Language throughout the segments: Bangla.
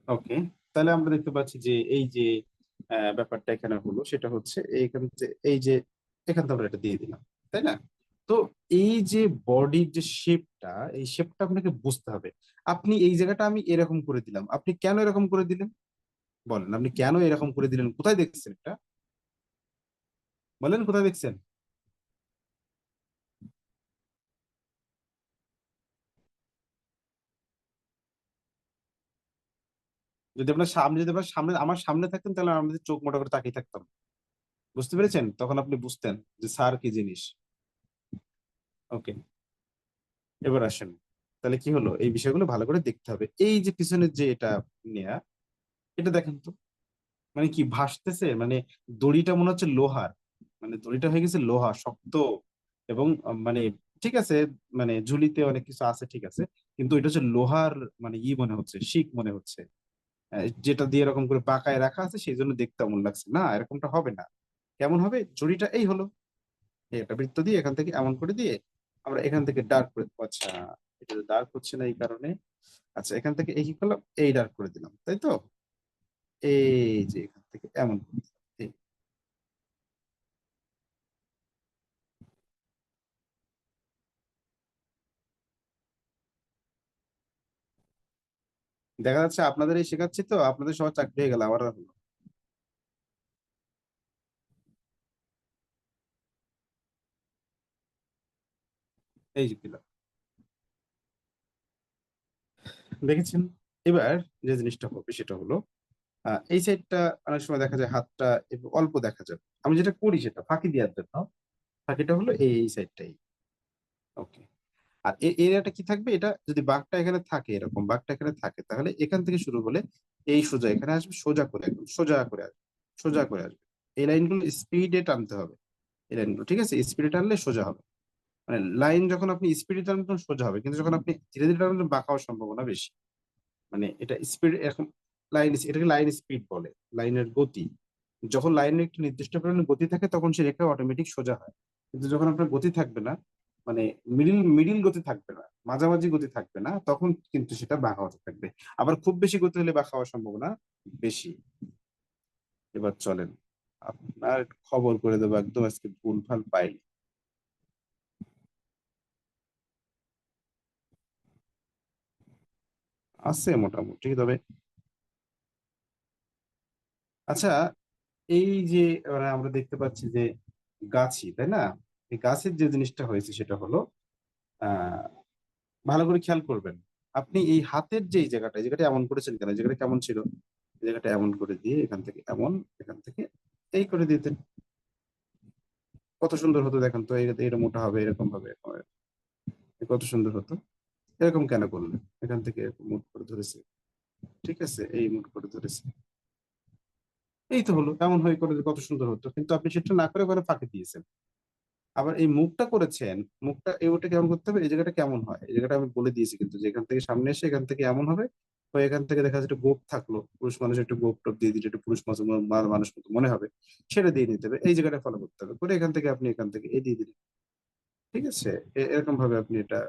ওকে, তাহলে আমরা দেখতে পাচ্ছি যে এই যে ব্যাপারটা এখানে হলো সেটা হচ্ছে এইখান থেকে এই যে এখান থেকে আমরা এটা দিয়ে দিলাম, তাই না? তো এই যে বডির যে শেপটা, এই শেপটা আপনাকে বুঝতে হবে। আপনি এই জায়গাটা আমি এরকম করে দিলাম, আপনি কেন এরকম করে দিলেন? বলেন, আপনি কেন এরকম করে দিলেন? কোথায় দেখছেন এটা? বলেন কোথায় দেখছেন? যদি আপনার সামনে, যদি আপনার সামনে আমার সামনে থাকতেন তাহলে আমাদের চোখ মোটা করে তাকিয়ে থাকতাম। বুঝতে পেরেছেন? তখন আপনি বুঝতেন যে স্যার কি জিনিস। ওকে, এবার আসেন। তাহলে কি হলো, এই বিষয়গুলো ভালো করে দেখতে হবে। এই যে পিছনের যে এটা নেয়া, এটা দেখেন তো, মানে কি ভাসতেছে, মানে দড়িটা মনে হচ্ছে লোহার, মানে দড়িটা হয়ে গেছে লোহা শক্ত। এবং মানে ঠিক আছে, মানে ঝুলিতে অনেক কিছু আছে ঠিক আছে, কিন্তু এটা হচ্ছে লোহার, মানে মনে হচ্ছে শিক মনে হচ্ছে। যেটা দিয়ে এরকম করে বাঁকায় রাখা আছে সেই জন্য দেখতে এমন লাগছে না, এরকমটা হবে না। কেমন হবে? ঝুড়িটা এই হলো, এই একটা বৃত্ত দিয়ে এখান থেকে এমন করে দিয়ে আমরা এখান থেকে ডার্ক করে দেবো। আচ্ছা, এটা ডার্ক হচ্ছে না এই কারণে। আচ্ছা, এখান থেকে এই কি করলাম, এই ডার্ক করে দিলাম, তাই তো? এই যে এখান থেকে এমন করে দিলাম, দেখা যাচ্ছে আপনাদের এই শেখাচ্ছি তো আপনাদের সবার চাকরি হয়ে গেল, আমার আর হলো। এই যে দিলাম, দেখেছেন? এবার যে জিনিসটা হবে সেটা হলো এই সাইডটা অনেক সময় দেখা যায় হাতটা একটু অল্প দেখা যায়। আমি যেটা করি সেটা ফাঁকি দেওয়ার জন্য, ফাঁকিটা হলো এই সাইডটাই। ওকে, আর এরিয়াটা কি থাকবে, এটা যদি বাঁকটা এখানে থাকে, এরকম বাঁকটা এখানে থাকে, তাহলে এখান থেকে শুরু হলে এই সোজা এখানে আসবে, সোজা করে একদম সোজা করে আসবে, সোজা করে আসবে। এই লাইনগুলো স্পিডে টানতে হবে, এই লাইনগুলো ঠিক আছে, স্পিডে টানলে সোজা হবে। মানে লাইন যখন আপনি স্পিডে টানবেন তখন সোজা হবে, কিন্তু যখন আপনি ধীরে ধীরে টানবেন বাঁকা হওয়ার সম্ভাবনা বেশি। মানে এটা স্পিড এখন লাইন, এটাকে লাইন স্পিড বলে, লাইনের গতি। যখন লাইনের একটি নির্দিষ্ট পরিমাণে গতি থাকে তখন সে রেখা অটোমেটিক সোজা হয়। কিন্তু যখন আপনার গতি থাকবে না, মানে মিডিল মিডিল গতি থাকবে না, মাঝামাঝি গতি থাকবে না, তখন কিন্তু সেটা বাঁকা হতে থাকবে। আবার খুব বেশি গতি হলে বাঁকা হওয়ার সম্ভাবনা বেশি। এবার চলেন, আপনার খবর করে দেবো একদম আজকে ভুল ভাল পাই। আছে মোটামুটি, তবে আচ্ছা, এই যে মানে আমরা দেখতে পাচ্ছি যে গাছি, তাই না? এই গাছের যে জিনিসটা হয়েছে সেটা হলো আহ ভালো করে খেয়াল করবেন। আপনি এই হাতের যে এই জায়গাটা, এই জায়গাটা এমন করেছেন কেন? এই জায়গাটা কেমন ছিল? এই জায়গাটা এমন করে দিয়ে এখান থেকে এমন, এখান থেকে এই করে দিতেন, কত সুন্দর হতো দেখেন তো। এটা মোটা হবে, এরকম ভাবে এরকম হবে, কত সুন্দর হতো। এরকম কেন করলেন? এখান থেকে এরকম মুট করে ধরেছে, ঠিক আছে, এই মুট করে ধরেছে, এই তো হলো। এমন হয়ে করে কত সুন্দর হতো, কিন্তু আপনি সেটা না করে ওখানে ফাঁকি দিয়েছেন। আবার এই মুখটা করেছেন, মুখটা এই ওটা কেমন করতে হবে, এই জায়গাটা কেমন হয়, এই জায়গাটা আমি বলে দিয়েছি কিন্তু, যে এখান থেকে সামনে এসে এখান থেকে এমন হবে। তো এখান থেকে দেখা যাচ্ছে একটা গোপ থাকলো, পুরুষ মানুষ একটু গোপ টোপ দিয়ে দিলে একটু পুরুষ মানুষ মতো মনে হবে, সেটা দিয়ে নিতে হবে। এই জায়গাটা ফলো করতে হবে, করে এখান থেকে আপনি এখান থেকে এই দিয়ে দিলেন, ঠিক আছে। এরকম ভাবে আপনি এটা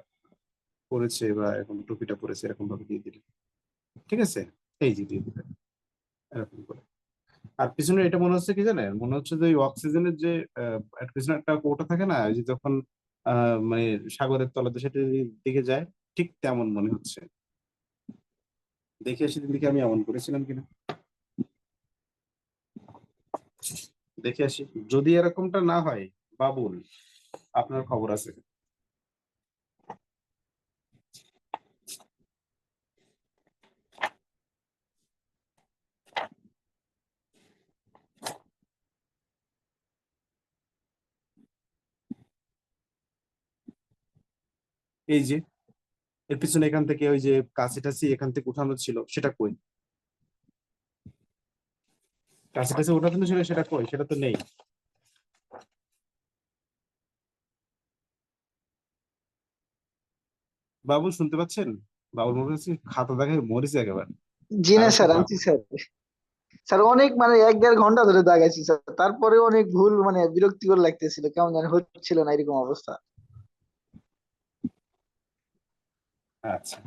করেছে বা এরকম টুপিটা পরেছে এরকম ভাবে দিয়ে দিলেন, ঠিক আছে। এই যে দিয়ে দিলেন এরকম করে। আর পিছনে এটা মনে হচ্ছে কি জানেন, মনে হচ্ছে যে ওই অক্সিজেনের যে একটা পিছনে একটা কৌটা থাকে না, ওই যে যখন মানে সাগরের তলদেশে দিকে যায়, ঠিক তেমন মনে হচ্ছে। দেখে আসি দিকে আমি এমন করেছিলাম কিনা, দেখে আসি। যদি এরকমটা না হয় বাবুল, আপনার খবর আছে। এই যে এর পিছনে এখান থেকে ওই যে কাছে টাছি এখান থেকে উঠানো ছিল সেটা কই? কাছে টাছে উঠানো ছিল সেটা কই? সেটা তো নেই। বাবুল শুনতে পাচ্ছেন? বাবুল মনে হচ্ছে খাতা দেখে মরিছে একেবারে, জি না খারাপ স্যার, কথা। আনছি স্যার। স্যার অনেক মানে 1-1.5 ঘন্টা ধরে দাগাইছি স্যার, তারপরে অনেক ভুল, মানে বিরক্তিকর লাগতেছিল, কেমন জানি হচ্ছিল না এরকম অবস্থা। আচ্ছা,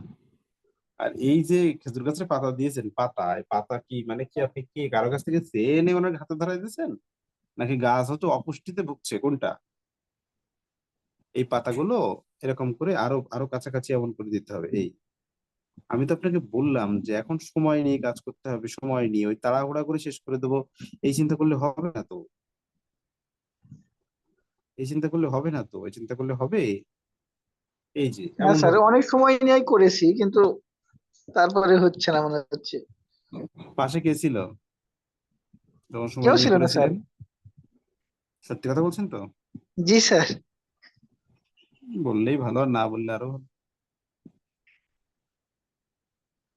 আর এই যে খেজুর গাছের পাতা দিয়েছেন, পাতা, এই পাতা কি মানে কি আপনি কি কারো কাছ থেকে চেয়ে এনে ওনার হাতে ধরাই দিয়েছেন, নাকি গাছ হচ্ছে অপুষ্টিতে ভুগছে, কোনটা? এই পাতাগুলো এরকম করে আরো আরো কাছাকাছি এমন করে দিতে হবে। এই আমি তো আপনাকে বললাম যে এখন সময় নিয়ে কাজ করতে হবে, সময় নিয়ে ওই তাড়াহুড়া করে শেষ করে দেবো এই চিন্তা করলে হবে না তো। এই চিন্তা করলে হবে না তো, এই চিন্তা করলে হবে। এই যে না এমন স্যার, ভাবে অনেক সময় নিয়েই করেছি কিন্তু তারপরে হচ্ছে না মনে হচ্ছে। পাশে কে ছিল যখন সময় কেউ নিয়ে ছিল না স্যার। করেছিলেন? সত্যি কথা বলছেন তো? জি স্যার। বললেই ভালো, আর না বললে আরো ভালো।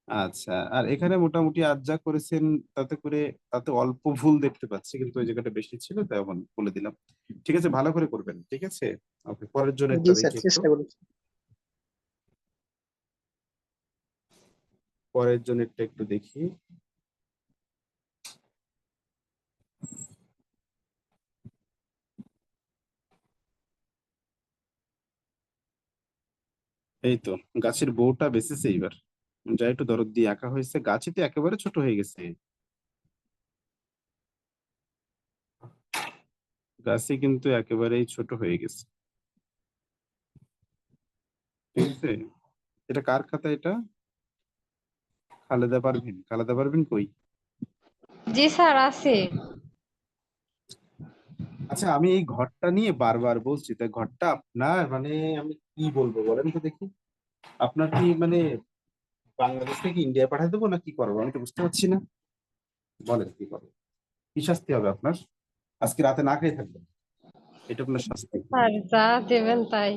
আচ্ছা, আর এখানে মোটামুটি আজ যা করেছেন তাতে করে, তাতে অল্প ভুল দেখতে পাচ্ছি, কিন্তু ওই জায়গাটা বেশি ছিল তাই এখন বলে দিলাম। ঠিক আছে, ভালো করে করবেন, ঠিক আছে। ওকে, পরের জন্য জি একটা স্যার, দেখি একটু। চেষ্টা করেছি। পরের জন্য একটা একটু দেখি। এই তো, গাছের বউটা বেঁচেছে এইবার। যা একটু দরদ দিয়ে আঁকা হয়েছে, গাছই তো একেবারে ছোট হয়ে গেছে। গাছই কিন্তু একেবারেই ছোট হয়ে গেছে, ঠিক আছে। এটা কার খাতা এটা? খালেদা পারভিন। খালেদা পারভিন কই? জি স্যার, আছে। আচ্ছা, আমি এই ঘরটা নিয়ে বারবার বলছি, তাই ঘরটা আপনার মানে আমি কি বলবো বলেন তো দেখি। আপনার কি মানে বাংলাদেশ থেকে ইন্ডিয়া পাঠিয়ে দেবো না কি করবো, আমি তো বুঝতে পারছি না। বলেন কি করবো, কি শাস্তি হবে আপনার? আজকে রাতে না খেয়ে থাকবেন, এটা আপনার শাস্তি। স্যার যা দেবেন তাই।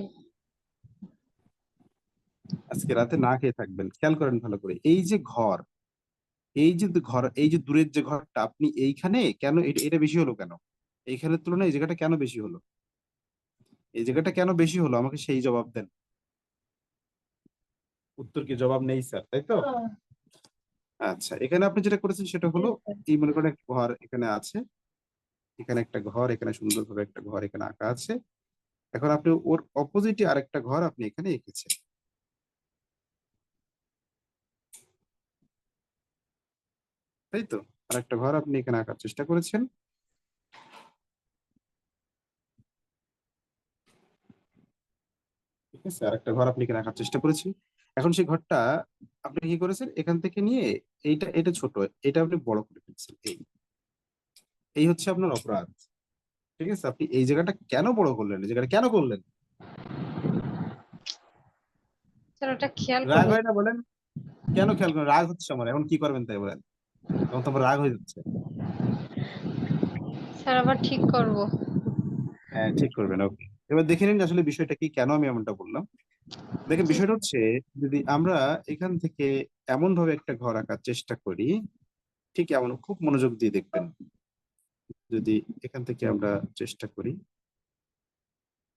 আজকে রাতে না খেয়ে থাকবেন, খেয়াল করেন ভালো করে। এই যে ঘর, এই যে ঘর, এই যে দূরের যে ঘরটা, আপনি এইখানে কেন এটা এটা বেশি হলো কেন? এইখানের তুলনায় এই জায়গাটা কেন বেশি হলো? এই জায়গাটা কেন বেশি হলো আমাকে সেই জবাব দেন। উত্তর কি জবাব নেই স্যার, তাই তো? আচ্ছা, এখানে আপনি যেটা করেছেন সেটা জি হলো, স্যার। এই মনে করেন একটা ঘর এখানে আছে, এখানে একটা ঘর, এখানে সুন্দরভাবে একটা ঘর এখানে আঁকা আছে। এখন আপনি ওর অপোজিটে আরেকটা ঘর আপনি এখানে এঁকেছেন, তাই তো? আরেকটা ঘর আপনি এখানে আঁকার চেষ্টা করেছেন, ঠিক আছে। আরেকটা ঘর আপনি এখানে আঁকার চেষ্টা করেছেন। এখন সেই ঘরটা আপনি কি করেছেন, এখান থেকে নিয়ে এইটা, এটা ছোট, এটা আপনি বড় করে ফেলছেন। এই এই হচ্ছে আপনার অপরাধ, ঠিক আছে। আপনি এই জায়গাটা কেন বড় করলেন, এই জায়গাটা কেন করলেন? স্যার ওটা খেয়াল রাগ করি। হয় না বলেন? কেন খেয়াল করেন? রাগ হচ্ছে আমার, এখন কি করবেন তাই বলেন। এখন তো আমার রাগ হয়ে যাচ্ছে। স্যার আবার ঠিক করব। হ্যাঁ, ঠিক করবেন, ওকে। এবার দেখে নিন আসলে বিষয়টা কি, কেন আমি এমনটা বললাম। দেখেন, জি বিষয়টা স্যার। হচ্ছে, যদি আমরা এখান থেকে এমন ভাবে একটা ঘর আঁকার চেষ্টা করি, ঠিক এমন, খুব মনোযোগ দিয়ে দেখবেন। যদি এখান থেকে আমরা চেষ্টা করি,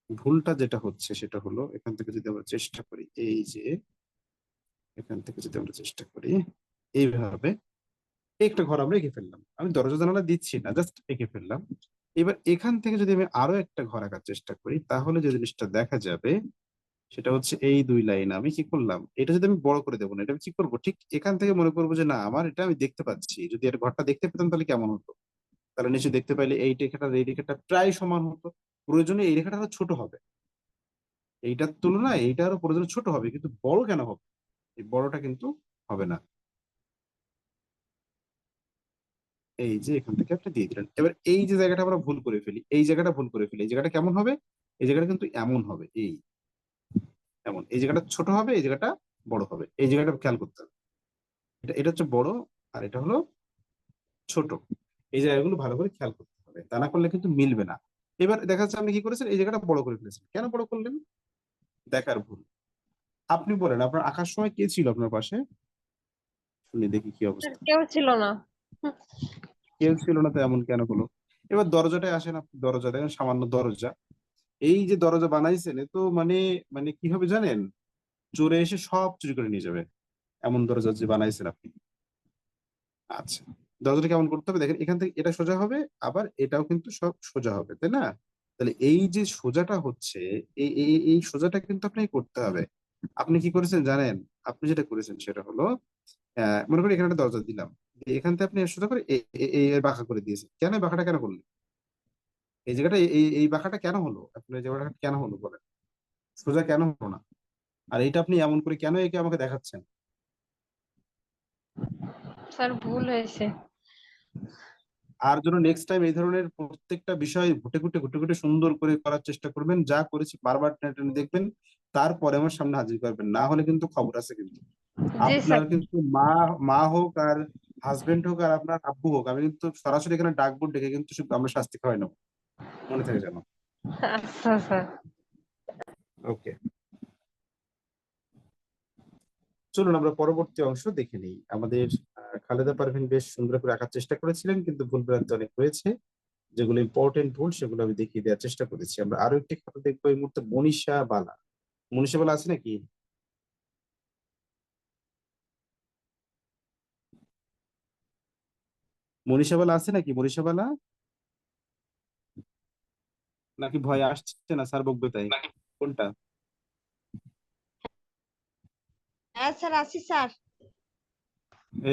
ভুলটা যেটা হচ্ছে সেটা হলো, এখান থেকে যদি আমরা চেষ্টা করি, এই যে এখান থেকে যদি আমরা চেষ্টা করি এইভাবে, এই একটা ঘর আমরা এঁকে ফেললাম, আমি দরজা জানালা দিচ্ছি না, জাস্ট এঁকে ফেললাম। এবার এখান থেকে যদি আমি আরো একটা ঘর আঁকার চেষ্টা করি, তাহলে যে জিনিসটা দেখা যাবে সেটা হচ্ছে, এই দুই লাইন আমি কি করলাম, এটা যদি আমি বড় করে দেবো না, এটা আমি কি করবো, ঠিক এখান থেকে মনে করবো যে না, আমার এটা আমি দেখতে পাচ্ছি, যদি এর ঘরটা দেখতে পেতাম তাহলে কেমন হতো। তাহলে নিশ্চয়ই দেখতে পাইলে এই রেখাটা এই রেখাটা প্রায় সমান হতো। প্রয়োজনে এই রেখাটা আরো ছোট হবে, এইটার তুলনায় এইটা আরো প্রয়োজনে ছোট হবে, কিন্তু বড় কেন হবে? এই বড়টা কিন্তু হবে না। এই যে এখান থেকে আপনি দিয়ে দিলেন, এবার এই যে জায়গাটা আমরা ভুল করে ফেলি, এই জায়গাটা ভুল করে ফেলি, এই জায়গাটা কেমন হবে? এই জায়গাটা কিন্তু এমন হবে, এই এমন, এই জায়গাটা ছোট হবে, এই জায়গাটা বড় হবে, এই জায়গাটা খেয়াল করতে হবে। এটা এটা হচ্ছে বড়, আর এটা হলো ছোট। এই জায়গাগুলো ভালো করে খেয়াল করতে হবে, তা না করলে কিন্তু মিলবে না। এবার দেখা যাচ্ছে আপনি কি করেছেন, এই জায়গাটা বড় করে ফেলেছেন, কেন বড় করলেন? দেখার ভুল। আপনি বলেন, আপনার আঁকার সময় কে ছিল আপনার পাশে? শুনি দেখি কি স্যার অবস্থা। কেউ ছিল না। হুম, কেউ ছিল না তো এমন কেন হলো? এবার দরজাটায় আসেন আপনি, দরজা দেখেন, সামান্য দরজা। এই যে দরজা বানাইছেন, এ তো মানে, মানে কি হবে জানেন, চোরে এসে সব চুরি করে নিয়ে যাবে, এমন দরজা যে বানাইছেন আপনি। আচ্ছা, দরজাটা কেমন করতে হবে দেখেন, এখান থেকে এটা সোজা হবে, আবার এটাও কিন্তু সব সোজা হবে, তাই না? তাহলে এই যে সোজাটা হচ্ছে, এই সোজাটা কিন্তু আপনাকে করতে হবে। আপনি কি করেছেন জানেন? আপনি যেটা করেছেন সেটা হলো মনে করি এখানে একটা দরজা দিলাম, এখান থেকে আপনি সোজা করে এই বাঁকা করে দিয়েছেন। কেন এই বাঁকাটা কেন করলেন? এই জায়গাটা এই বাঁকাটা কেন হলো? আপনার এই জায়গাটা কেন হলো বলেন? সোজা কেন হলো না? আর এটা আপনি এমন করে কেন একে আমাকে দেখাচ্ছেন? স্যার ভুল হয়েছে। আর যেন নেক্সট টাইম এই ধরনের প্রত্যেকটা বিষয় ঘুটে ঘুটে সুন্দর করে করার চেষ্টা করবেন। যা করেছি বারবার টেনে টেনে দেখবেন, তারপরে আমার সামনে হাজির করবেন, না হলে কিন্তু খবর আছে কিন্তু। জি আপনার স্যার। কিন্তু মা হোক আর হাজবেন্ড হোক আর আপনার আব্বু হোক, আমি কিন্তু সরাসরি এখানে ডাকবো, ডেকে কিন্তু আমরা শাস্তি খাওয়াই নেবো, মনে থাকে যেন। আচ্ছা স্যার। ওকে, চলুন আমরা পরবর্তী অংশ দেখে নিই। আমাদের খালেদা পারভীন বেশ সুন্দর করে আঁকার চেষ্টা করেছিলেন, কিন্তু ভুল ভ্রান্তি অনেক হয়েছে। যেগুলো ইম্পর্টেন্ট ভুল সেগুলো আমি দেখিয়ে দেওয়ার চেষ্টা করেছি। আমরা আরো একটি খাতা দেখবো এই মুহূর্তে, মনীষা বালা। মনীষা বালা আছে নাকি? মনীষা বালা আছে নাকি? মনীষা বালা, নাকি ভয় আসছে না স্যার বকবে তাই? কোনটা? হ্যাঁ স্যার, আছি স্যার।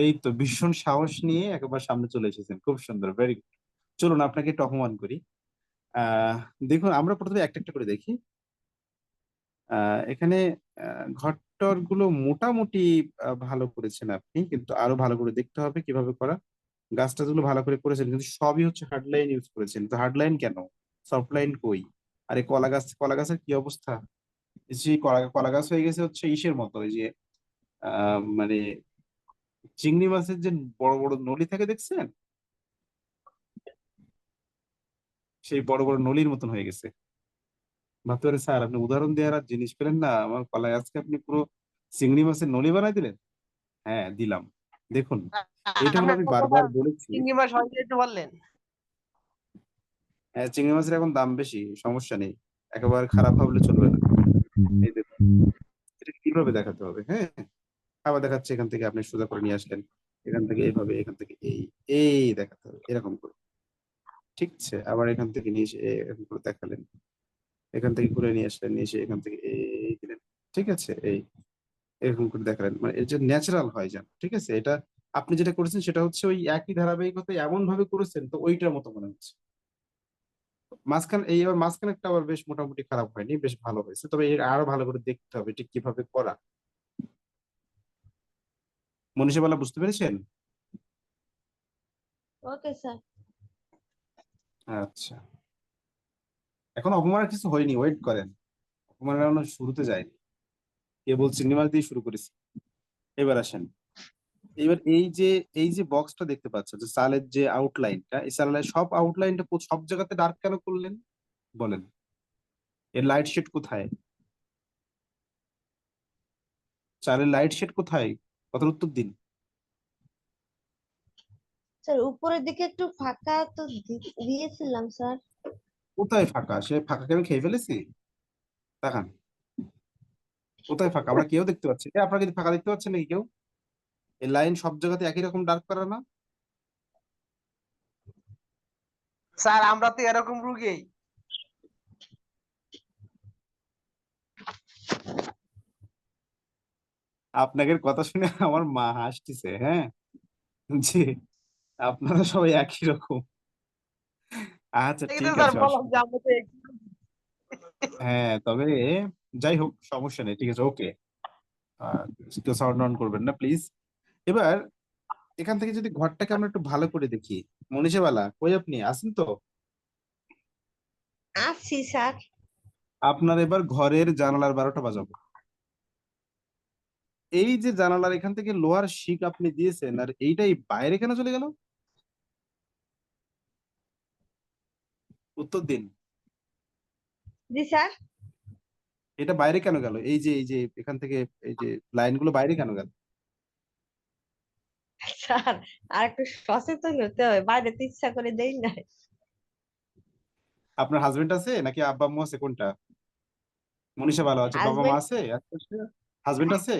এই তো ভীষণ সাহস নিয়ে একেবারে সামনে চলে এসেছেন, খুব সুন্দর, ভেরি গুড। চলুন আপনাকে একটু অপমান করি। আহ দেখুন, আমরা প্রথমে একটা একটা করে দেখি। এখানে ঘরটর গুলো মোটামুটি ভালো করেছেন আপনি, কিন্তু আরো ভালো করে দেখতে হবে কিভাবে করা। গাছ টাছগুলো ভালো করে করেছেন, কিন্তু সবই হচ্ছে হার্ড লাইন ইউজ করেছেন। তো হার্ড লাইন কেন, সফট লাইন কই? আরে কলা গাছের কি অবস্থা! যে কলা গাছ হয়ে গেছে হচ্ছে ইসের মতো, ওই যে মানে চিংড়ি মাছের যে বড় বড় নলি থাকে দেখছেন, সেই বড় বড় নলির মতন হয়ে গেছে। ভাবতে পারে স্যার আপনি উদাহরণ দেওয়ার আর জিনিস পেলেন না, আমার কলা গাছকে আপনি পুরো চিংড়ি মাছের নলি বানাই দিলেন। হ্যাঁ দিলাম। দেখুন, এটা হলো, আপনার আমি কতটা বারবার বলেছি। চিংড়ি মাছ হয় একটু বললেন? হ্যাঁ, চিংড়ি মাছের এখন দাম বেশি, সমস্যা নেই, একেবারে খারাপ ভাবলে চলবে না। এই দেখুন, এটা কিভাবে দেখাতে হবে। হ্যাঁ, আবার দেখাচ্ছে, এখান থেকে আপনি সোজা করে নিয়ে আসলেন, এখান থেকে এইভাবে, এখান থেকে এই এই দেখাতে হবে এরকম করে, ঠিক আছে? আবার এখান থেকে নিয়ে এসে এরকম করে দেখালেন, এখান থেকে ঘুরে নিয়ে আসলেন, নিয়ে এসে এখান থেকে এই দিলেন, ঠিক আছে? এই এরকম করে দেখালেন, মানে এর যে ন্যাচারাল হয় যেন, ঠিক আছে? এটা আপনি যেটা করেছেন সেটা হচ্ছে ওই একই ধারাবাহিকতা এমন ভাবে করেছেন তো ওইটার মতো মনে হচ্ছে। এবার মাঝখানেরটা আবার বেশ মোটামুটি খারাপ হয়নি, বেশ ভালো হয়েছে, তবে এর আরো ভালো করে দেখতে হবে ঠিক কিভাবে করা। মনীষা বালা, বুঝতে পেরেছেন? Okay sir. আচ্ছা, এখন অপমানের কিছু হয়নি, ওয়েট করেন। অপমানের এখনো শুরুতে যায়নি, কেবল চিংড়ি মাছ দিয়ে শুরু করেছি। এবার আসেন, এবার এই যে বক্সটা দেখতে পাচ্ছ, যে সালের যে আউটলাইনটা, এই সালের সব আউটলাইনটা সব জায়গাতে ডার্ক কেন করলেন বলেন? এর লাইট শেড কোথায়? চালের লাইট শেড কোথায়? কথার উত্তর দিন। স্যার উপরের দিকে একটু ফাঁকা তো দিয়েছিলাম স্যার। কোথায় ফাঁকা? সে ফাঁকাকে আমি খেয়ে ফেলেছি? দেখান, কোথায় ফাঁকা? আমরা কেউ দেখতে পাচ্ছি? আপনারা কি ফাঁকা দেখতে পাচ্ছেন নাকি কেউ? এই লাইন সব জায়গাতে একই রকম ডার্ক করা না? স্যার আমরা তো এরকম রুগী। আপনাদের কথা শুনে আমার মা হাসতেছে। হ্যাঁ, যে আপনারা সবাই একই রকম। আচ্ছা এই তো ঠিক স্যার আছে, বললাম যে অসুবিধা নেই। আমরা তো হ্যাঁ তবে যাই হোক, সমস্যা নেই, ঠিক আছে, ওকে। কেউ সাউন্ড অন করবেন না প্লিজ। এবার এখান থেকে যদি ঘরটাকে আমরা একটু ভালো করে দেখি, মনীষা বালা কই, আপনি আছেন তো? আছি স্যার। আপনার এবার ঘরের জানালার 12টা বাজাবো। এই যে জানালার এখান থেকে লোহার শিক আপনি দিয়েছেন, আর এইটাই বাইরে কেন চলে গেল? উত্তর দিন। জি স্যার। এটা বাইরে কেন গেল? এই যে এখান থেকে এই যে লাইনগুলো বাইরে কেন গেল? স্যার আর একটু সচেতন হতে হবে, বাইরে তো ইচ্ছা করে দেই না। আপনার হাজবেন্ড আছে নাকি আব্বা আম্মু আছে, কোনটা? মনীষা ভালো আছে, বাবা মা হাজবেন্ড আছে, হাজবেন্ড আছে?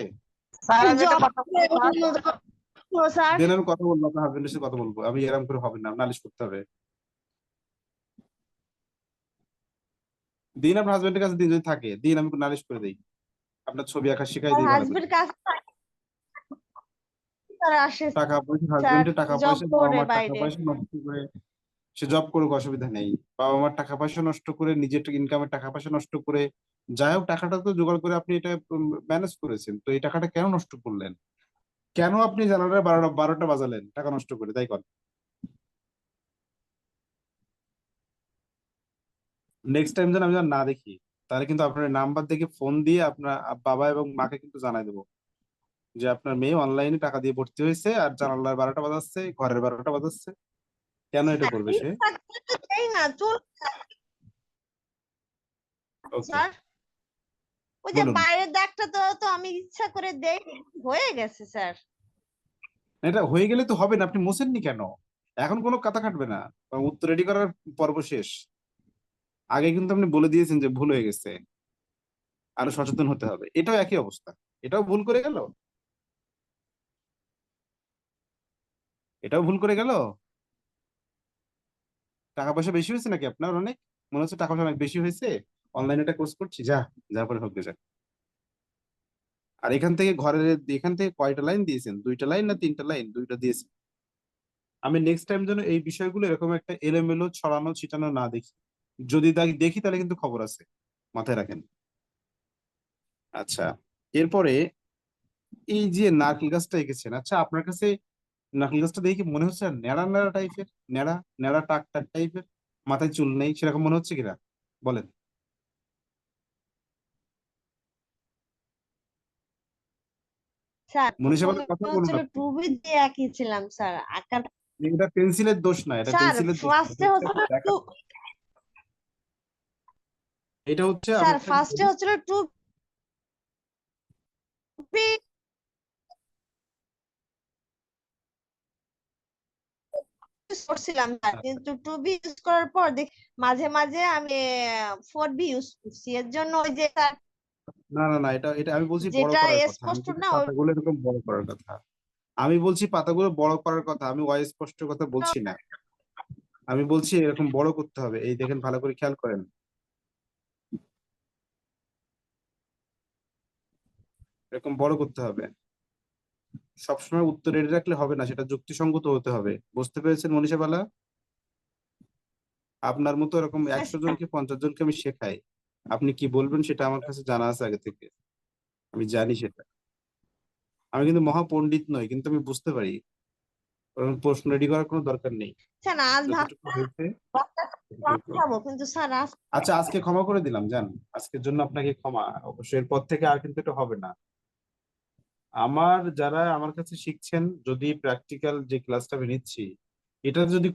স্যার আমি একটা জব কথা বলবো স্যার। দেন আমি কথা বলবো, আপনার হাজবেন্ডের সাথে কথা বলবো। আমি এরকম করে হবে না, নালিশ করতে হবে। দিন আপনার হাজবেন্ডের কাছে, দিন যদি থাকে দিন, আমি নালিশ করে দিই। আপনার ছবি আঁকা শিখাই স্যার দিই ভালো করে। হাজবেন্ড কাজ স্যার আসে টাকা পয়সা, স্যার হাজবেন্ডের টাকা জব পয়সা, বাবা করে মার টাকা বাইরে। পয়সা নষ্ট করে সে জব করুক, অসুবিধা নেই। বাবা মার টাকা পয়সা নষ্ট করে, নিজের ইনকামের টাকা পয়সা নষ্ট করে, যাই হোক টাকাটা তো জোগাড় করে আপনি এটা ম্যানেজ করেছেন, তো এই টাকাটা কেন নষ্ট করলেন? কেন আপনি জানালায় 12টা বাজালেন টাকা নষ্ট করে, তাই কর। নেক্সট টাইম যেন আমি যেন না দেখি, তাহলে কিন্তু আপনার নাম্বার দেখে ফোন দিয়ে আপনার বাবা এবং মাকে কিন্তু জানাই দেবো যে আপনার মেয়ে অনলাইনে টাকা দিয়ে ভর্তি হয়েছে আর জানালার 12টা বাজাচ্ছে, ঘরের 12টা বাজাচ্ছে। কেন এটা করবে সে? ইচ্ছা করে তো দেই না চল ওকে, স্যার। ওই যে বলুন। বাইরের দাগটা তো তো আমি ইচ্ছা করে দেই, হয়ে গেছে স্যার। এটা হয়ে গেলে তো হবে না, আপনি মোছেননি কেন? এখন কোনো কথা কাটবে না, কারণ উত্তর রেডি করার পর্ব শেষ। আগে কিন্তু আপনি বলে দিয়েছেন যে ভুল হয়ে গেছে, আরো সচেতন হতে হবে। এটাও একই অবস্থা, এটাও ভুল করে গেল, এটাও ভুল করে গেল। টাকা পয়সা বেশি হয়েছে নাকি আপনার অনেক? মনে হচ্ছে টাকা পয়সা অনেক বেশি হয়েছে, অনলাইনে একটা কোর্স করছি, যা যা পরে হোক গে যা। আর এখান থেকে ঘরের, এখান থেকে কয়টা লাইন দিয়েছেন? 2টা লাইন না 3টা লাইন? 2টা দিয়েছেন। আমি নেক্সট টাইম যেন এই বিষয়গুলো এরকম একটা এলোমেলো ছড়ানো ছিটানো না দেখি। যদি দেখি তাহলে কিন্তু খবর আছে, মাথায় রাখেন। আচ্ছা, এরপরে এই যে নারকেল গাছটা এঁকেছেন, আচ্ছা আপনার কাছে নারকেল গাছটা দেখে কি মনে হচ্ছে ন্যাড়া ন্যাড়া টাইপের, ন্যাড়া ন্যাড়া টাক টাক টাইপের, মাথায় চুল নেই সেরকম মনে হচ্ছে কিনা বলেন? স্যার মনীষা বলে প্রথমে কথা বলুন হচ্ছিল আপনি। টুবি দিয়ে আঁকিয়েছিলাম স্যার আঁকাটা। এটা পেন্সিলের দোষ না, এটা স্যার পেন্সিলের দোষ না, এটা ফার্স্টে হচ্ছে হচ্ছিল আপনার দেখা। এটা হচ্ছে আমি স্যার আপনাকে ফার্স্টে বলি। হচ্ছিল টুবি ইউজ করছিলাম স্যার, কিন্তু টুবি ইউজ করার পর দেখি মাঝে মাঝে আমি 4B ইউজ করছি, এর জন্য ওই যে স্যার না না না, এটা এটা আমি বলছি বড় যেটা করার কথা, আমি স্পষ্ট বলছি না ওই পাতাগুলো এরকম বড় করার কথা। আমি বলছি পাতাগুলো বড় করার কথা, আমি অস্পষ্ট কথা বলছি না। আমি বলছি এরকম বড় করতে হবে, এই দেখেন ভালো করে খেয়াল করেন, এরকম বড় করতে হবে। সবসময় উত্তর রেডি রাখলে হবে না, সেটা যুক্তিসঙ্গত হতে হবে। বুঝতে পেরেছেন মনীষা বালা? আপনার মতো এরকম 100 জনকে 50 জনকে আমি শেখাই, আপনি কি বলবেন সেটা আমার কাছে জানা আছে আগে থেকে, আমি জানি সেটা। আমি কিন্তু মহাপণ্ডিত নই, কিন্তু আমি বুঝতে পারি, কারণ প্রশ্ন রেডি করার কোনো দরকার নেই। স্যার আজ যতটুকু ভাবছি হয়েছে ভাত ততটুকু। খাবো, কিন্তু স্যার আজ আচ্ছা, আজকে ক্ষমা করে দিলাম, জান। আজকের জন্য আপনাকে ক্ষমা, অবশ্যই এরপর থেকে আর কিন্তু এটা হবে না। আমার যারা আমার কাছে শিখছেন, যদি প্র্যাকটিক্যাল যে ক্লাসটা আমি নিচ্ছি, এটা যদি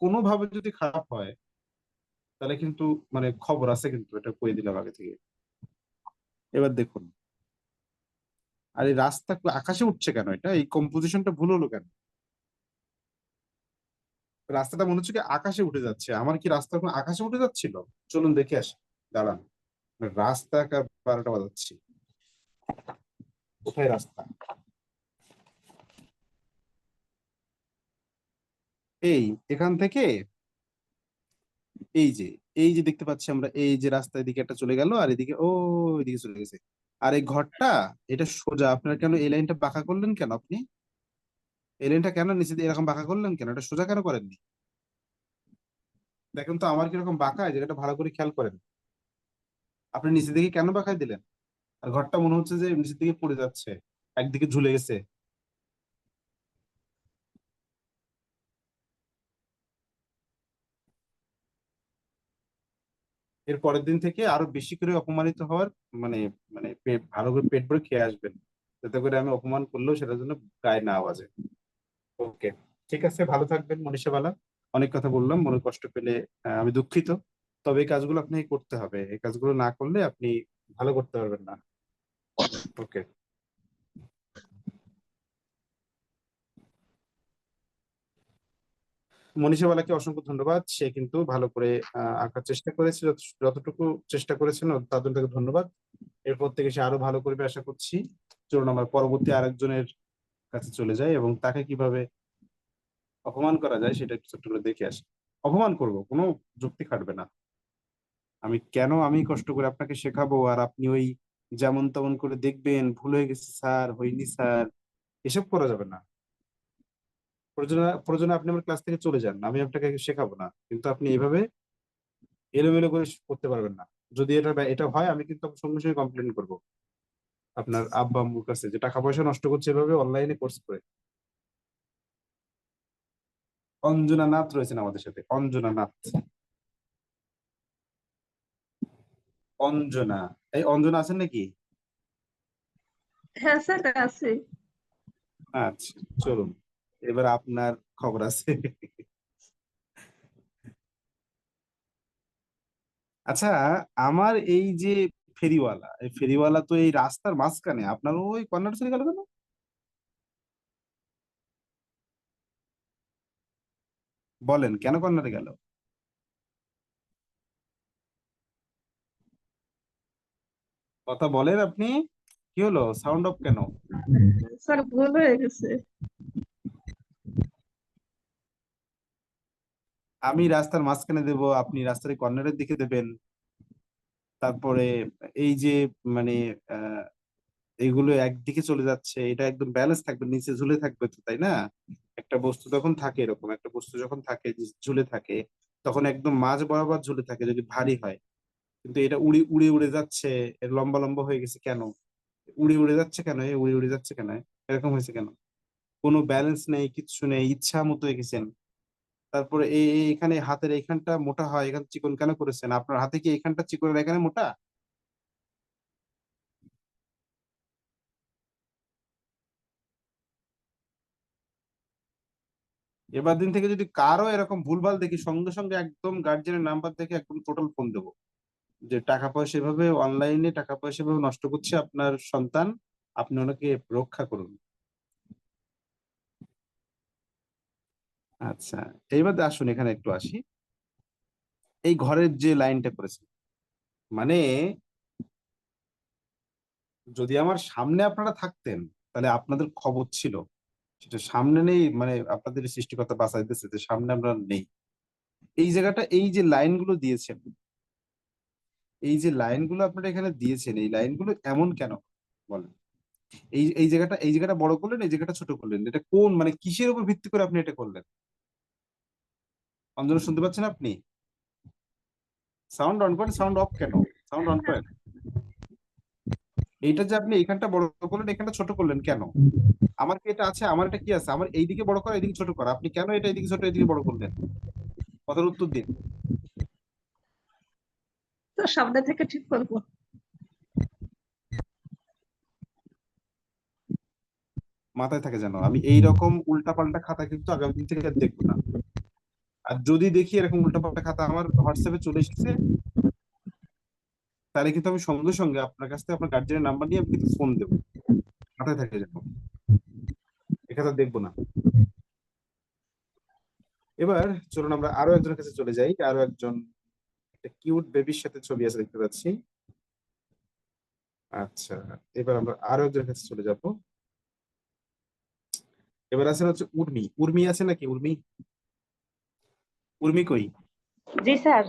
কোনোভাবে যদি খারাপ হয়, তাহলে কিন্তু মানে খবর আছে, কিন্তু এটা কই দিলাম আগে থেকে। এবার দেখুন, আর এই রাস্তা আকাশে উঠছে কেন? এটা এই কম্পোজিশনটা ভুল হলো কেন? রাস্তাটা মনে হচ্ছে কি আকাশে উঠে যাচ্ছে, আমার কি রাস্তা এখন আকাশে উঠে যাচ্ছিল? চলুন দেখে আসি, দাঁড়ান। রাস্তা 12টা বাজাচ্ছি, কোথায় রাস্তা? এই এখান থেকে, এই যে, এই যে দেখতে পাচ্ছি আমরা, এই যে রাস্তার দিকে একটা চলে গেল, আর এদিকে ও এদিকে চলে গেছে। আর এই ঘরটা, এটা সোজা, আপনার কেন এই লাইনটা বাঁকা করলেন কেন আপনি? এই লাইনটা কেন নিচে দিয়ে এরকম বাঁকা করলেন কেন? এটা সোজা কেন করেননি? দেখেন তো আমার কিরকম বাঁকা, এই জায়গাটা ভালো করে খেয়াল করেন। আপনি নিচে দিকে কেন বাঁকায় দিলেন? আর ঘরটা মনে হচ্ছে যে নিচের দিকে পড়ে যাচ্ছে, একদিকে ঝুলে গেছে। এর পরের দিন থেকে আরো বেশি করে অপমানিত হওয়ার, মানে মানে ভালো করে পেট ভরে খেয়ে আসবেন, যাতে করে আমি অপমান করলেও সেটার জন্য গায়ে না আওয়াজে। ওকে, ঠিক আছে, ভালো থাকবেন মনীষা বালা। অনেক কথা বললাম, মনে কষ্ট পেলে আমি দুঃখিত। তবে এই কাজগুলো আপনাকে করতে হবে, এই কাজগুলো না করলে আপনি ভালো করতে পারবেন না। ওকে। মনীষা বালাকে অসংখ্য ধন্যবাদ, সে কিন্তু ভালো করে আঁকার চেষ্টা করেছে, যতটুকু চেষ্টা করেছেন তার জন্য তাকে ধন্যবাদ। এরপর থেকে সে আরো ভালো করবে আশা করছি। চলুন আমরা পরবর্তী আরেকজনের কাছে চলে যাই এবং তাকে কিভাবে অপমান করা যায় সেটা একটু ছোট্ট করে দেখে আসি। অপমান করব, কোনো যুক্তি খাটবে না। আমি কেন আমি কষ্ট করে আপনাকে শেখাবো আর আপনি ওই যেমন তেমন করে দেখবেন ভুল হয়ে গেছে স্যার, হয়নি স্যার, এসব করা যাবে না। প্রয়োজনে প্রয়োজনে আপনি আমার ক্লাস থেকে চলে যান, আমি আপনাকে শেখাবো না, কিন্তু আপনি এইভাবে এলোমেলো করে করতে পারবেন না। যদি এটা হয়, আমি কিন্তু সঙ্গে সঙ্গে কমপ্লেন করবো আপনার আব্বা আম্মুর কাছে, যে টাকা পয়সা নষ্ট করছে এভাবে অনলাইনে কোর্স করে। অঞ্জনা নাথ রয়েছেন আমাদের সাথে, অঞ্জনা নাথ। অঞ্জনা, এই অঞ্জনা আছেন নাকি? হ্যাঁ স্যার আছে। আচ্ছা, চলুন এবার আপনার খবর আছে। আচ্ছা, আমার এই যে ফেরিওয়ালা, এই ফেরিওয়ালা তো এই রাস্তার মাঝখানে, আপনার ওই কর্নার চলে গেল কেন? বলেন কেন কর্নারে গেল? কথা বলেন আপনি, কি হলো, সাউন্ড অফ কেন? স্যার ভুল হয়ে গেছে। আমি রাস্তার মাঝখানে দেব, আপনি রাস্তার কর্নারের দিকে দেবেন। তারপরে এই যে মানে আহ এইগুলো একদিকে চলে যাচ্ছে, এটা একদম ব্যালেন্স থাকবে, নিচে ঝুলে থাকবে তো, তাই না? একটা বস্তু যখন থাকে, এরকম একটা বস্তু যখন থাকে যে ঝুলে থাকে, তখন একদম মাঝ বরাবর ঝুলে থাকে যদি ভারী হয়। কিন্তু এটা উড়ে উড়ে উড়ে যাচ্ছে, এর লম্বা লম্বা হয়ে গেছে কেন? উড়ে উড়ে যাচ্ছে কেন? উড়ে উড়ে যাচ্ছে কেন? এরকম হয়েছে কেন? কোনো ব্যালেন্স নেই, কিচ্ছু নেই, ইচ্ছা মতো এঁকেছেন। তারপরে এখানে হাতের এইখানটা মোটা হয়, এখানে চিকন কেন করেছেন? আপনার হাতে কি এইখানটা চিকন আর এখানে মোটা? এবার দিন থেকে যদি কারো এরকম ভুলভাল দেখি, সঙ্গে সঙ্গে একদম গার্জিয়ানের নাম্বার দেখে একদম টোটাল ফোন দেবো, যে টাকা পয়সা এভাবে অনলাইনে টাকা পয়সা এভাবে নষ্ট করছে আপনার সন্তান, আপনি ওনাকে রক্ষা করুন। আচ্ছা, এইবার আসুন এখানে একটু আসি। এই ঘরের যে লাইনটা করেছে, মানে যদি আমার সামনে আপনারা থাকতেন, তাহলে আপনাদের খবর ছিল। সেটা সামনে নেই, মানে আপনাদের সৃষ্টিকর্তা বাঁচাইতেছে যে সামনে আমরা নেই। এই জায়গাটা, এই যে লাইনগুলো দিয়েছেন, এই যে লাইনগুলো আপনারা এখানে দিয়েছেন, এই লাইনগুলো এমন কেন বলেন? এই জায়গাটা বড় করলেন, এই জায়গাটা ছোট করলেন, এটা কোন মানে কিসের উপর ভিত্তি করে আপনি এটা করলেন? অঞ্জনা শুনতে পাচ্ছেন আপনি? সাউন্ড অন করেন, সাউন্ড অফ কেন? সাউন্ড অন করেন। এইটা যে আপনি এখানটা বড় করলেন, এখানটা ছোট করলেন কেন? আমার কি এটা আছে? আমার এটা কি আছে? আমার এইদিকে বড় করা, এইদিকে ছোট করা, আপনি কেন এটা এইদিকে ছোট এইদিকে বড় করলেন? কথার উত্তর দিন। তো সামনে থেকে ঠিক করবো। মাথায় থাকে যেন, আমি এইরকম উল্টাপাল্টা খাতা কিন্তু আগামী দিন থেকে আর দেখবো না। আর যদি দেখি এরকম উল্টাপাল্টা খাতা আমার হোয়াটসঅ্যাপে চলে এসেছে, তাহলে কিন্তু আমি সঙ্গে সঙ্গে আপনার কাছ থেকে আপনার গার্জেনের নাম্বার নিয়ে আমি কিন্তু ফোন দেবো। মাথায় থাকে যেন, এ খাতা দেখবো না। এবার চলুন আমরা আরো একজনের কাছে চলে যাই, আরো একজন, একটা কিউট বেবির সাথে ছবি আছে দেখতে পাচ্ছি। আচ্ছা, এবার আমরা আরো একজনের কাছে চলে যাব। এবার আছেন হচ্ছে উর্মি। উর্মি আছে নাকি? উর্মি, উর্মি কই? জি স্যার।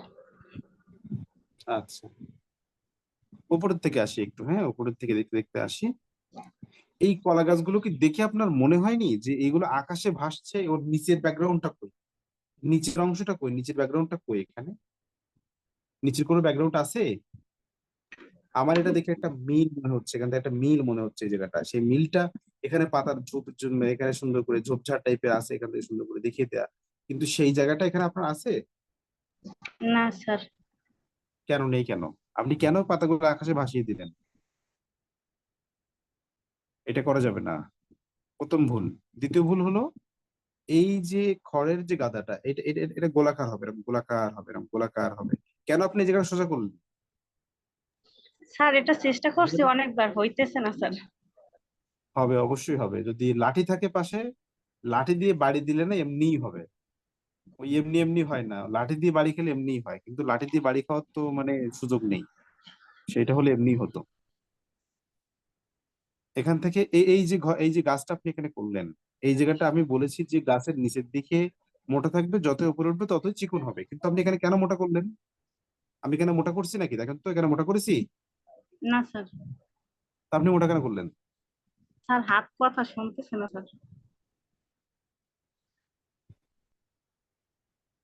আচ্ছা, উপরের থেকে আসি একটু, হ্যাঁ উপরের থেকে দেখতে দেখতে আসি। এই কলা গাছগুলো কি দেখে আপনার মনে হয়নি যে এগুলো আকাশে ভাসছে? ওর নিচের ব্যাকগ্রাউন্ডটা কই? নিচের অংশটা কই? নিচের ব্যাকগ্রাউন্ডটা কই এখানে? নিচের কোনো ব্যাকগ্রাউন্ড আছে? আমার এটা দেখে একটা মিল মনে হচ্ছে, এখান থেকে একটা মিল মনে হচ্ছে, এই জায়গাটা সেই মিলটা। এখানে পাতার ঝোপের জন্য এখানে সুন্দর করে ঝোপঝাড় টাইপের আছে, এখান থেকে সুন্দর করে দেখিয়ে দেয়া, কিন্তু সেই জায়গাটা এখানে আপনার আছে? না স্যার। কেন নেই কেন? আপনি কেন পাতাগুলো আকাশে ভাসিয়ে দিলেন? এটা করা যাবে না, প্রথম ভুল। দ্বিতীয় ভুল হলো, এই যে খড়ের যে গাদাটা, এটা এটা এটা গোলাকার হবে, এরকম গোলাকার হবে, এরকম গোলাকার হবে। কেন আপনি এই জায়গাটা সোজা করলেন? স্যার এটা চেষ্টা করছি অনেকবার, হইতেছে না স্যার। হবে, অবশ্যই হবে। যদি লাঠি থাকে পাশে, লাঠি দিয়ে বাড়ি দিলে না এমনিই হবে। ওই এমনি এমনি হয় না, লাঠি দিয়ে বাড়ি খেলে এমনিই হয়, কিন্তু লাঠি দিয়ে বাড়ি খাওয়ার তো মানে সুযোগ নেই, সেটা হলে এমনি হতো। এখান থেকে এই যে এই যে গাছটা আপনি এখানে করলেন, এই জায়গাটা আমি বলেছি যে গাছের নিচের দিকে মোটা থাকবে, যত উপরে উঠবে ততই চিকন হবে, কিন্তু আপনি এখানে কেন মোটা করলেন? আমি কেন মোটা করছি নাকি? দেখেন তো, এখানে মোটা করেছি? না স্যার। তা আপনি মোটা কেন করলেন? স্যার হাত কথা শুনতেছে না স্যার।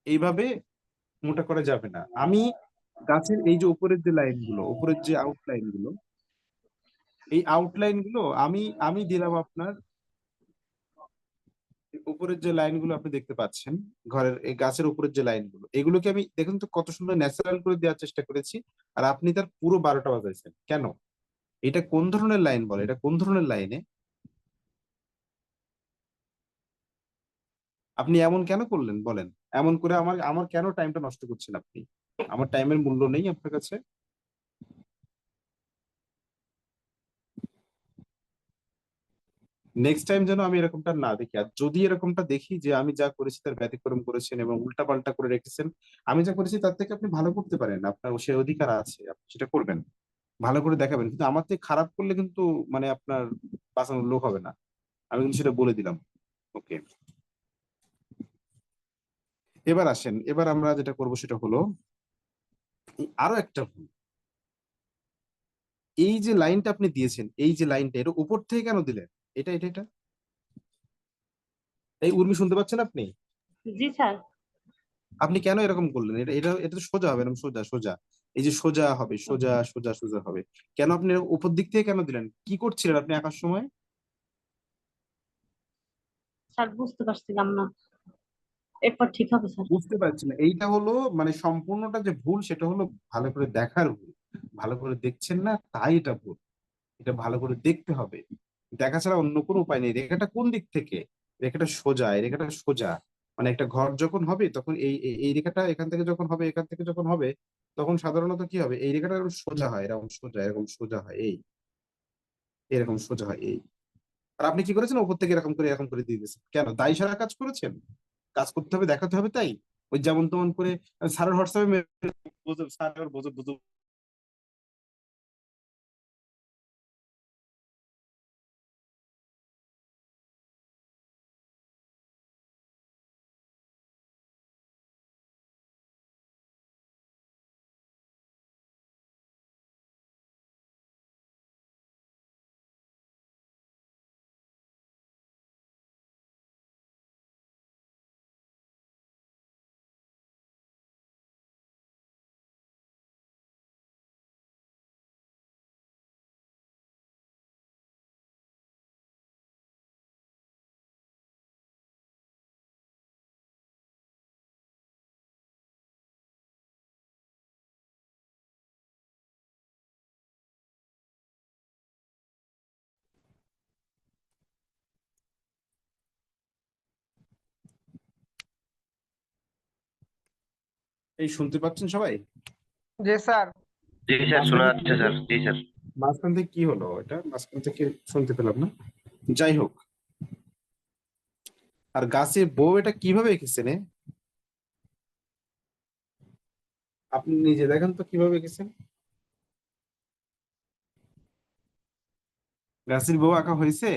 এইভাবে মোটা করা যাবে না। আমি গাছের এই যে উপরের যে লাইন গুলো, উপরের যে আউটলাইন গুলো, এই আউটলাইন গুলো আমি আমি দিলাম আপনার। উপরের যে লাইন গুলো আপনি দেখতে পাচ্ছেন, ঘরের এই গাছের উপরের যে লাইন গুলো, এগুলোকে আমি দেখুন তো কত সুন্দর ন্যাচারাল করে দেওয়ার চেষ্টা করেছি। আর আপনি তার পুরো 12টা বাজাইছেন কেন? এটা কোন ধরনের লাইন বলে? এটা কোন ধরনের লাইনে আপনি এমন কেন করলেন বলেন? এমন করে আমার আমার কেন টাইমটা নষ্ট করছেন আপনি? আমার টাইমের মূল্য নেই আপনার কাছে? নেক্সট টাইম যেন আমি এরকমটা না দেখি। আর যদি এরকমটা দেখি যে আমি যা করেছি তার ব্যতিক্রম করেছেন এবং উল্টাপাল্টা করে রেখেছেন, আমি যা করেছি তার থেকে আপনি ভালো করতে পারেন, আপনার সে অধিকার আছে, আপনি সেটা করবেন, ভালো করে দেখাবেন। কিন্তু আমার থেকে খারাপ করলে কিন্তু মানে আপনার বাঁচানোর লোক হবে না, আমি কিন্তু সেটা বলে দিলাম। ওকে, এবার আসেন, এবার আমরা যেটা করবো সেটা হলো আরো একটা ভুল। এই যে লাইনটা আপনি দিয়েছেন, এই যে লাইনটা, এটা উপর থেকে কেন দিলেন? এটা এটা এটা এই উর্মি শুনতে পাচ্ছেন আপনি? জি স্যার। আপনি কেন এরকম করলেন? এটা এটা এটা তো সোজা হবে, এরকম সোজা সোজা, এই যে সোজা হবে, সোজা সোজা সোজা হবে। কেন আপনি এরকম উপর দিক থেকে কেন দিলেন? কি করছিলেন আপনি আঁকার সময়? স্যার বুঝতে পারছিলাম না, এরপর ঠিক হবে স্যার। বুঝতে পারছি না, এইটা হলো মানে সম্পূর্ণটা যে ভুল সেটা হলো ভালো করে দেখার ভুল। ভালো করে দেখছেন না তাই এটা ভুল। এটা ভালো করে দেখতে হবে, দেখা ছাড়া অন্য কোনো উপায় নেই। রেখাটা কোন দিক থেকে? রেখাটা সোজা, এই রেখাটা সোজা। মানে একটা ঘর যখন হবে তখন এই রেখাটা এখান থেকে যখন হবে, এখান থেকে যখন হবে, তখন সাধারণত কি হবে, এই রেখাটা এরকম সোজা হয়, এরকম সোজা, এরকম সোজা হয়, এই এরকম সোজা হয় এই। আর আপনি কি করেছেন? উপর থেকে এরকম করে দিয়ে দিয়েছেন। কেন? দায় সারা কাজ করেছেন? কাজ করতে হবে, দেখাতে হবে, তাই ওই যেমন তেমন করে স্যারের হোয়াটসঅ্যাপে স্যার বোঝো বুঝো। এই শুনতে পাচ্ছেন সবাই? জি স্যার। জি স্যার, মাঝখান শোনা থেকে যাচ্ছে স্যার। জি স্যার। মাঝখান থেকে কি হলো? এটা মাঝখান থেকে শুনতে পেলাম না। যাই হোক, আর গাছের বউ এটা কিভাবে এঁকেছেন আপনি নিজে দেখেন তো কিভাবে এঁকেছেন। গাছের বউ আঁকা হয়েছে?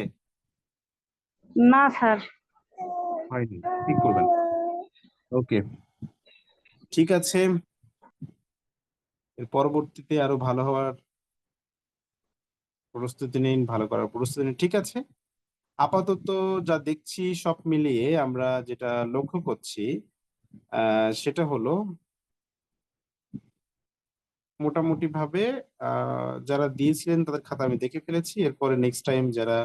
না স্যার। হয়নি, ঠিক করবেন। ওকে, ঠিক আছে, এর পরবর্তীতে আরো ভালো হওয়ার প্রস্তুতি নিন, ভালো করার প্রস্তুতি নিন, ঠিক আছে? আপাতত যা দেখছি সব মিলিয়ে আমরা যেটা লক্ষ্য করছি সেটা হলো মোটামুটি ভাবে যারা দিয়েছিলেন তাদের খাতা আমি দেখে ফেলেছি। এরপরে নেক্সট টাইম যারা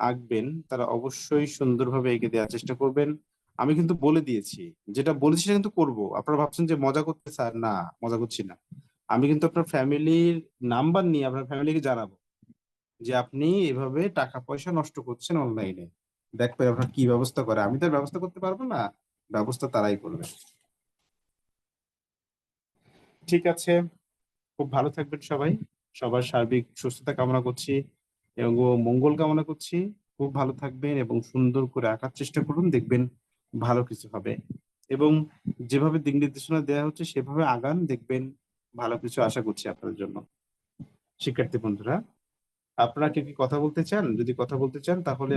আঁকবেন তারা অবশ্যই সুন্দরভাবে এঁকে দেওয়ার চেষ্টা করবেন। আমি কিন্তু বলে দিয়েছি, যেটা বলেছি সেটা কিন্তু করবো। আপনারা ভাবছেন যে মজা করতে স্যার, না মজা করছি না। আমি কিন্তু আপনার ফ্যামিলির নাম্বার নিয়ে আপনার ফ্যামিলিকে জানাবো যে আপনি এভাবে টাকা পয়সা নষ্ট করছেন অনলাইনে। দেখবেন আপনার কি ব্যবস্থা করে। আমি তার ব্যবস্থা করতে পারবো না, ব্যবস্থা তারাই করবে। ঠিক আছে, খুব ভালো থাকবেন সবাই। সবার সার্বিক সুস্থতা কামনা করছি এবং মঙ্গল কামনা করছি। খুব ভালো থাকবেন এবং সুন্দর করে আঁকার চেষ্টা করুন, দেখবেন ভালো কিছু হবে। এবং যেভাবে দিক নির্দেশনা দেওয়া হচ্ছে সেভাবে আগান, দেখবেন ভালো কিছু আশা করছি আপনাদের জন্য। শিক্ষার্থী বন্ধুরা, আপনারা কেউ কি কথা বলতে চান? যদি কথা বলতে চান তাহলে